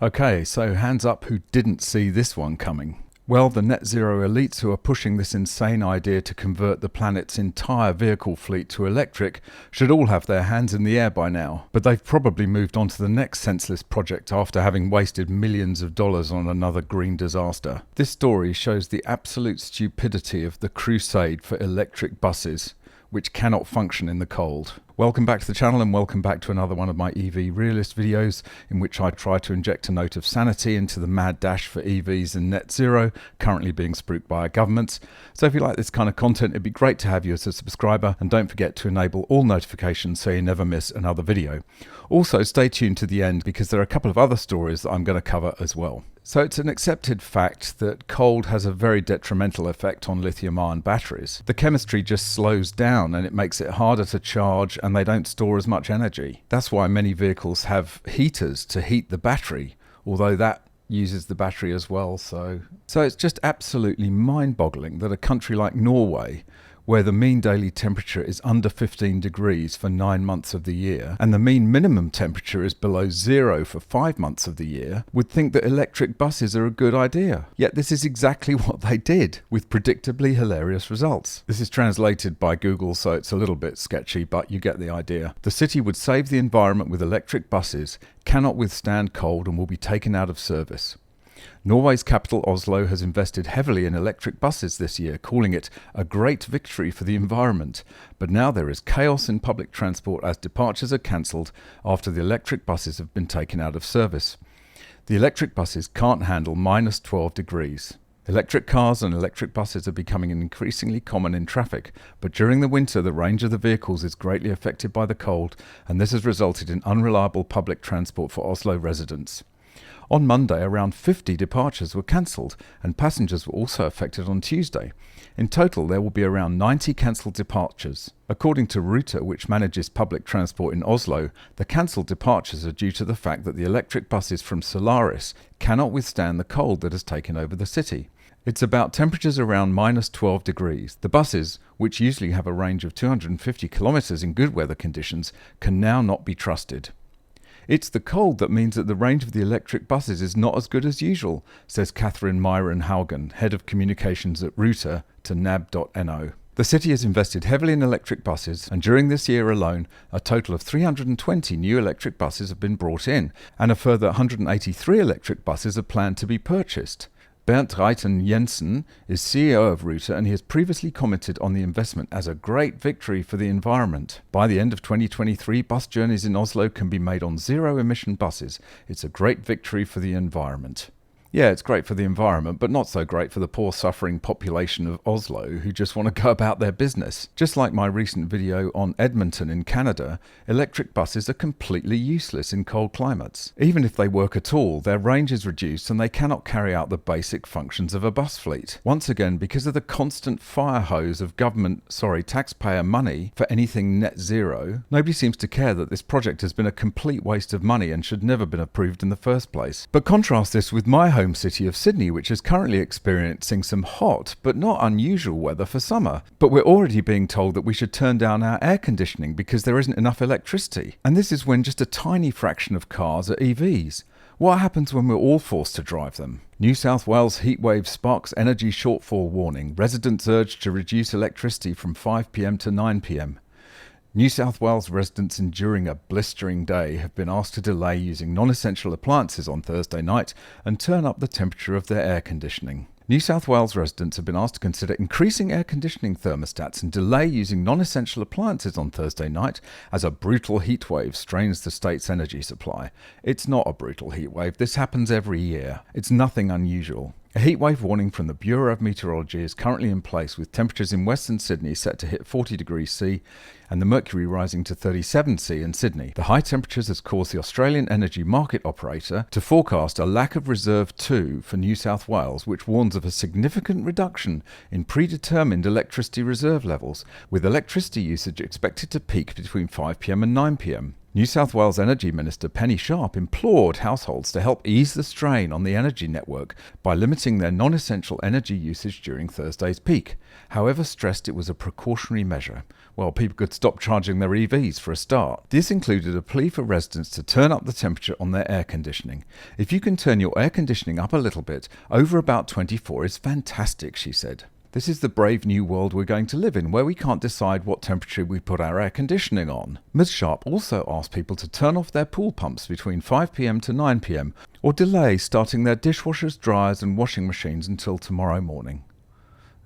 Okay, so hands up who didn't see this one coming. Well, the net zero elites who are pushing this insane idea to convert the planet's entire vehicle fleet to electric should all have their hands in the air by now. But they've probably moved on to the next senseless project after having wasted millions of dollars on another green disaster. This story shows the absolute stupidity of the crusade for electric buses, which cannot function in the cold. Welcome back to the channel and welcome back to another one of my EV realist videos in which I try to inject a note of sanity into the mad dash for EVs and net zero currently being spooked by our governments. So if you like this kind of content, it'd be great to have you as a subscriber, and don't forget to enable all notifications so you never miss another video. Also stay tuned to the end because there are a couple of other stories that I'm going to cover as well. So it's an accepted fact that cold has a very detrimental effect on lithium-ion batteries. The chemistry just slows down and it makes it harder to charge, and they don't store as much energy. That's why many vehicles have heaters to heat the battery, although that uses the battery as well. So it's just absolutely mind-boggling that a country like Norway, where the mean daily temperature is under 15 degrees for 9 months of the year, and the mean minimum temperature is below 0 for 5 months of the year, would think that electric buses are a good idea. Yet this is exactly what they did, with predictably hilarious results. This is translated by Google, so it's a little bit sketchy, but you get the idea. The city would save the environment with electric buses, cannot withstand cold, and will be taken out of service. Norway's capital Oslo has invested heavily in electric buses this year, calling it a great victory for the environment. But now there is chaos in public transport as departures are cancelled after the electric buses have been taken out of service. The electric buses can't handle minus 12 degrees. Electric cars and electric buses are becoming increasingly common in traffic, but during the winter the range of the vehicles is greatly affected by the cold, and this has resulted in unreliable public transport for Oslo residents. On Monday, around 50 departures were cancelled, and passengers were also affected on Tuesday. In total, there will be around 90 cancelled departures. According to Ruter, which manages public transport in Oslo, the cancelled departures are due to the fact that the electric buses from Solaris cannot withstand the cold that has taken over the city. It's about temperatures around minus 12 degrees. The buses, which usually have a range of 250 kilometres in good weather conditions, can now not be trusted. It's the cold that means that the range of the electric buses is not as good as usual, says Catherine Myron Haugen, head of communications at Ruter, to nab.no. The city has invested heavily in electric buses, and during this year alone, a total of 320 new electric buses have been brought in, and a further 183 electric buses are planned to be purchased. Bernd Reiten Jensen is CEO of Ruter, and he has previously commented on the investment as a great victory for the environment. By the end of 2023, bus journeys in Oslo can be made on zero-emission buses. It's a great victory for the environment. Yeah, it's great for the environment, but not so great for the poor suffering population of Oslo who just want to go about their business. Just like my recent video on Edmonton in Canada, electric buses are completely useless in cold climates. Even if they work at all, their range is reduced and they cannot carry out the basic functions of a bus fleet. Once again, because of the constant fire hose of taxpayer money for anything net zero, nobody seems to care that this project has been a complete waste of money and should never have been approved in the first place. But contrast this with my home city of Sydney, which is currently experiencing some hot but not unusual weather for summer. But we're already being told that we should turn down our air conditioning because there isn't enough electricity. And this is when just a tiny fraction of cars are EVs. What happens when we're all forced to drive them? New South Wales heatwave sparks energy shortfall warning. Residents urged to reduce electricity from 5 p.m. to 9 p.m. New South Wales residents enduring a blistering day have been asked to delay using non-essential appliances on Thursday night and turn up the temperature of their air conditioning. New South Wales residents have been asked to consider increasing air conditioning thermostats and delay using non-essential appliances on Thursday night as a brutal heatwave strains the state's energy supply. It's not a brutal heatwave. This happens every year. It's nothing unusual. A heatwave warning from the Bureau of Meteorology is currently in place, with temperatures in Western Sydney set to hit 40 degrees C and the mercury rising to 37 C in Sydney. The high temperatures has caused the Australian energy market operator to forecast a lack of reserve 2 for New South Wales, which warns of a significant reduction in predetermined electricity reserve levels, with electricity usage expected to peak between 5 p.m. and 9 p.m. New South Wales Energy Minister Penny Sharp implored households to help ease the strain on the energy network by limiting their non-essential energy usage during Thursday's peak. However, stressed it was a precautionary measure. Well, people could stop charging their EVs for a start. This included a plea for residents to turn up the temperature on their air conditioning. If you can turn your air conditioning up a little bit, over about 24 is fantastic, she said. This is the brave new world we're going to live in, where we can't decide what temperature we put our air conditioning on. Ms Sharp also asked people to turn off their pool pumps between 5 p.m. to 9 p.m. or delay starting their dishwashers, dryers and washing machines until tomorrow morning.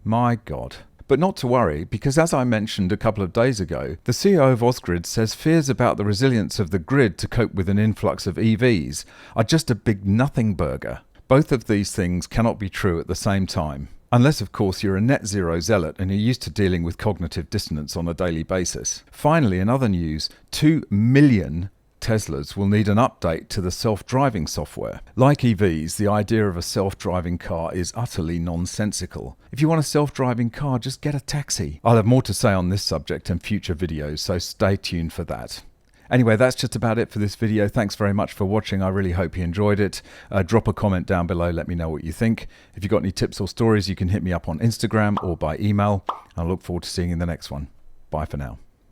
My God. But not to worry, because as I mentioned a couple of days ago, the CEO of Ausgrid says fears about the resilience of the grid to cope with an influx of EVs are just a big nothing burger. Both of these things cannot be true at the same time. Unless, of course, you're a net zero zealot and you're used to dealing with cognitive dissonance on a daily basis. Finally, in other news, 2 million Teslas will need an update to the self-driving software. Like EVs, the idea of a self-driving car is utterly nonsensical. If you want a self-driving car, just get a taxi. I'll have more to say on this subject in future videos, so stay tuned for that. Anyway, that's just about it for this video. Thanks very much for watching. I really hope you enjoyed it. Drop a comment down below. Let me know what you think. If you've got any tips or stories, you can hit me up on Instagram or by email. I look forward to seeing you in the next one. Bye for now.